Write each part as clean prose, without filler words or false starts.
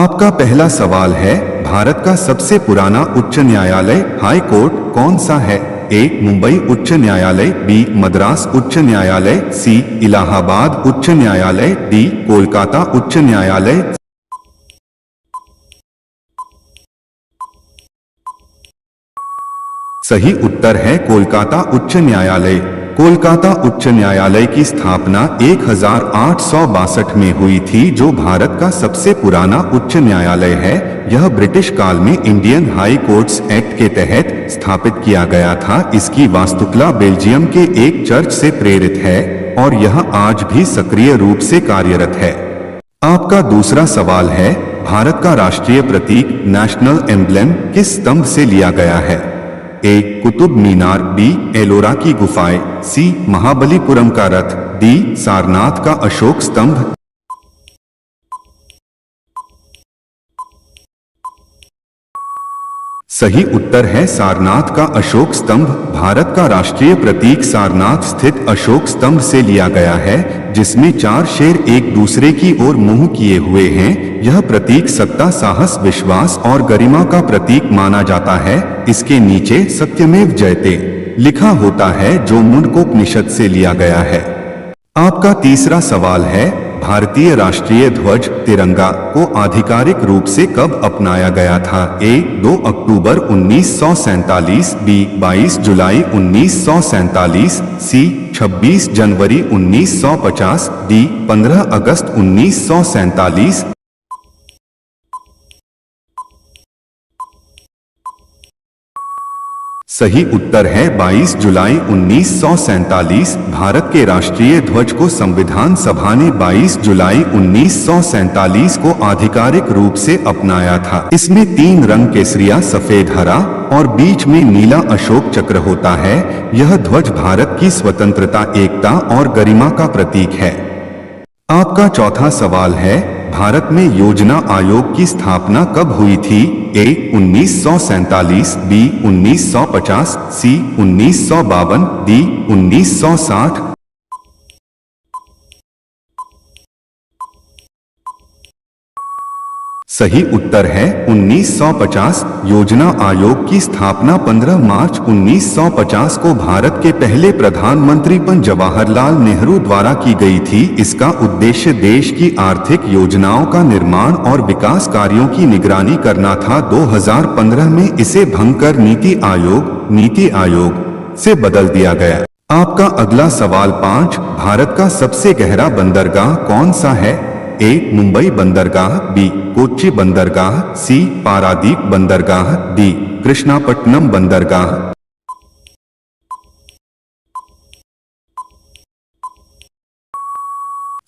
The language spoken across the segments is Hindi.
आपका पहला सवाल है, भारत का सबसे पुराना उच्च न्यायालय हाई कोर्ट कौन सा है? ए मुंबई उच्च न्यायालय, बी मद्रास उच्च न्यायालय, सी इलाहाबाद उच्च न्यायालय, डी कोलकाता उच्च न्यायालय। सही उत्तर है कोलकाता उच्च न्यायालय। कोलकाता उच्च न्यायालय की स्थापना 1862 में हुई थी, जो भारत का सबसे पुराना उच्च न्यायालय है। यह ब्रिटिश काल में इंडियन हाई कोर्ट्स एक्ट के तहत स्थापित किया गया था। इसकी वास्तुकला बेल्जियम के एक चर्च से प्रेरित है और यह आज भी सक्रिय रूप से कार्यरत है। आपका दूसरा सवाल है, भारत का राष्ट्रीय प्रतीक नेशनल एम्ब्लेम किस स्तंभ से लिया गया है? ए कुतुब मीनार, बी एलोरा की गुफाएं, सी महाबलीपुरम का रथ, डी सारनाथ का अशोक स्तंभ। सही उत्तर है सारनाथ का अशोक स्तंभ। भारत का राष्ट्रीय प्रतीक सारनाथ स्थित अशोक स्तंभ से लिया गया है, जिसमें 4 शेर एक दूसरे की ओर मुंह किए हुए हैं। यह प्रतीक सत्ता, साहस, विश्वास और गरिमा का प्रतीक माना जाता है। इसके नीचे सत्यमेव जयते लिखा होता है, जो मुंडकोपनिषद से लिया गया है। आपका तीसरा सवाल है, भारतीय राष्ट्रीय ध्वज तिरंगा को आधिकारिक रूप से कब अपनाया गया था? ए 2 अक्टूबर 1947, बी 22 जुलाई 1947, सी 26 जनवरी 1950, डी 15 अगस्त 1947। सही उत्तर है 22 जुलाई 1947। भारत के राष्ट्रीय ध्वज को संविधान सभा ने 22 जुलाई 1947 को आधिकारिक रूप से अपनाया था। इसमें 3 रंग केसरिया, सफेद, हरा और बीच में नीला अशोक चक्र होता है। यह ध्वज भारत की स्वतंत्रता, एकता और गरिमा का प्रतीक है। आपका चौथा सवाल है, भारत में योजना आयोग की स्थापना कब हुई थी? ए 1947, बी 1950, सी 1952, डी 1960। सही उत्तर है 1950। योजना आयोग की स्थापना 15 मार्च 1950 को भारत के पहले प्रधानमंत्री पंडित जवाहरलाल नेहरू द्वारा की गई थी। इसका उद्देश्य देश की आर्थिक योजनाओं का निर्माण और विकास कार्यों की निगरानी करना था। 2015 में इसे भंग कर नीति आयोग से बदल दिया गया। आपका अगला सवाल 5, भारत का सबसे गहरा बंदरगाह कौन सा है? ए मुंबई बंदरगाह, बी कोच्चि बंदरगाह, सी पारादीप बंदरगाह, डी कृष्णापट्टनम बंदरगाह।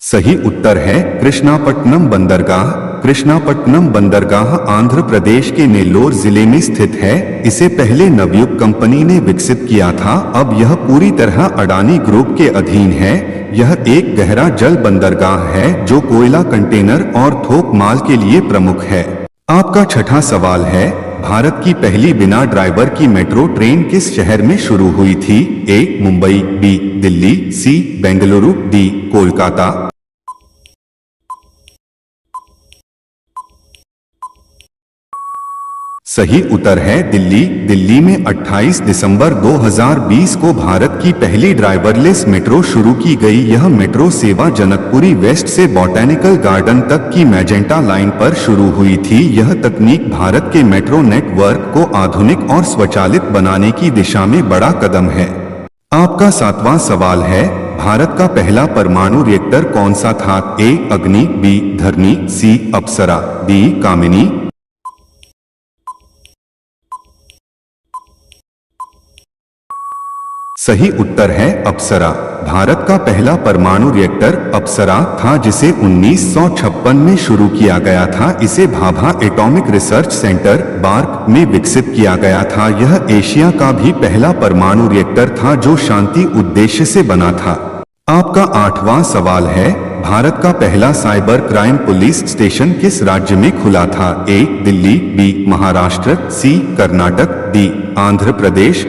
सही उत्तर है कृष्णापट्टनम बंदरगाह। कृष्णापट्टनम बंदरगाह आंध्र प्रदेश के नेल्लोर जिले में स्थित है। इसे पहले नवयुग कंपनी ने विकसित किया था। अब यह पूरी तरह अडानी ग्रुप के अधीन है। यह एक गहरा जल बंदरगाह है जो कोयला, कंटेनर और थोक माल के लिए प्रमुख है। आपका छठा सवाल है, भारत की पहली बिना ड्राइवर की मेट्रो ट्रेन किस शहर में शुरू हुई थी? ए मुंबई, बी दिल्ली, सी बेंगलुरु, डी कोलकाता। सही उत्तर है दिल्ली। दिल्ली में 28 दिसंबर 2020 को भारत की पहली ड्राइवरलेस मेट्रो शुरू की गई। यह मेट्रो सेवा जनकपुरी वेस्ट से बॉटेनिकल गार्डन तक की मैजेंटा लाइन पर शुरू हुई थी। यह तकनीक भारत के मेट्रो नेटवर्क को आधुनिक और स्वचालित बनाने की दिशा में बड़ा कदम है। आपका 7वां सवाल है, भारत का पहला परमाणु रिएक्टर कौन सा था? ए अग्नि, बी धरनी, सी अप्सरा, डी कामिनी। सही उत्तर है अप्सरा। भारत का पहला परमाणु रिएक्टर अप्सरा था, जिसे 1956 में शुरू किया गया था। इसे Bhabha atomic research centre bark में विकसित किया गया था। यह एशिया का भी पहला परमाणु रिएक्टर था जो शांति उद्देश्य से बना था। आपका 8वां सवाल है, भारत का पहला साइबर क्राइम पुलिस स्टेशन किस राज्य में खुला था? ए दिल्ली, बी महाराष्ट्र, सी कर्नाटक, डी आंध्र प्रदेश।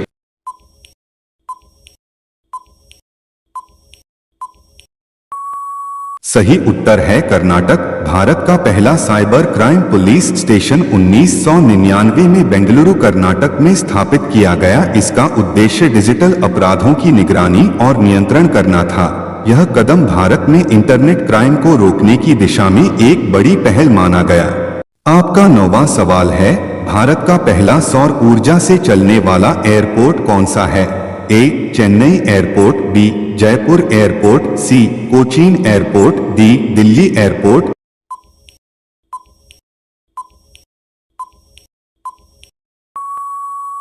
सही उत्तर है कर्नाटक। भारत का पहला साइबर क्राइम पुलिस स्टेशन 1999 में बेंगलुरु कर्नाटक में स्थापित किया गया। इसका उद्देश्य डिजिटल अपराधों की निगरानी और नियंत्रण करना था। यह कदम भारत में इंटरनेट क्राइम को रोकने की दिशा में एक बड़ी पहल माना गया। आपका 9वां सवाल है, भारत का पहला सौर ऊर्जा से चलने वाला एयरपोर्ट कौन सा है? A. Chennai airport, B. Jaipur airport, C. Cochin airport, D. Delhi airport.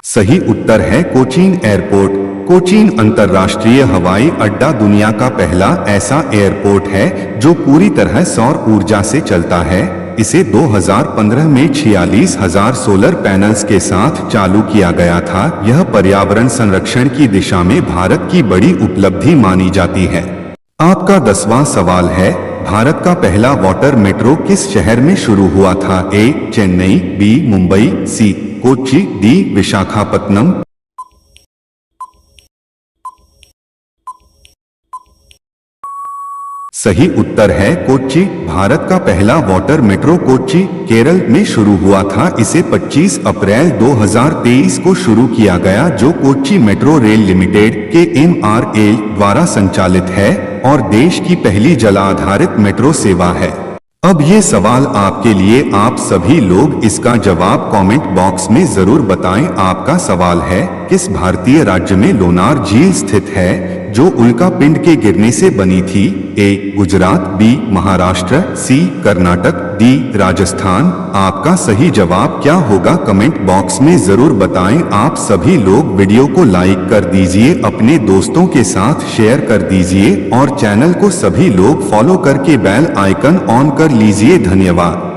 सही उत्तर है कोचीन एयरपोर्ट। कोचीन अंतर्राष्ट्रीय हवाई अड्डा दुनिया का पहला ऐसा एयरपोर्ट है जो पूरी तरह सौर ऊर्जा से चलता है। इसे 2015 में 46,000 सोलर पैनल्स के साथ चालू किया गया था। यह पर्यावरण संरक्षण की दिशा में भारत की बड़ी उपलब्धि मानी जाती है। आपका 10वां सवाल है, भारत का पहला वाटर मेट्रो किस शहर में शुरू हुआ था? ए. चेन्नई, बी. मुंबई, सी. कोच्चि, डी. विशाखापत्तनम। सही उत्तर है कोच्चि। भारत का पहला वाटर मेट्रो कोच्चि, केरल में शुरू हुआ था। इसे 25 अप्रैल 2023 को शुरू किया गया, जो Kochi metro rail limited (KMRL) द्वारा संचालित है और देश की पहली जलाधारित मेट्रो सेवा है। अब ये सवाल आपके लिए, आप सभी लोग इसका जवाब कमेंट बॉक्स में जरूर बताएं। आपका सवाल है, किस भारतीय राज्य में लोनार झील स्थित है जो उल्का पिंड के गिरने से बनी थी? ए. गुजरात, बी. महाराष्ट्र, सी. कर्नाटक, डी. राजस्थान। आपका सही जवाब क्या होगा कमेंट बॉक्स में जरूर बताएं। आप सभी लोग वीडियो को लाइक कर दीजिए, अपने दोस्तों के साथ शेयर कर दीजिए और चैनल को सभी लोग फॉलो करके बेल आइकन ऑन कर लीजिए। धन्यवाद।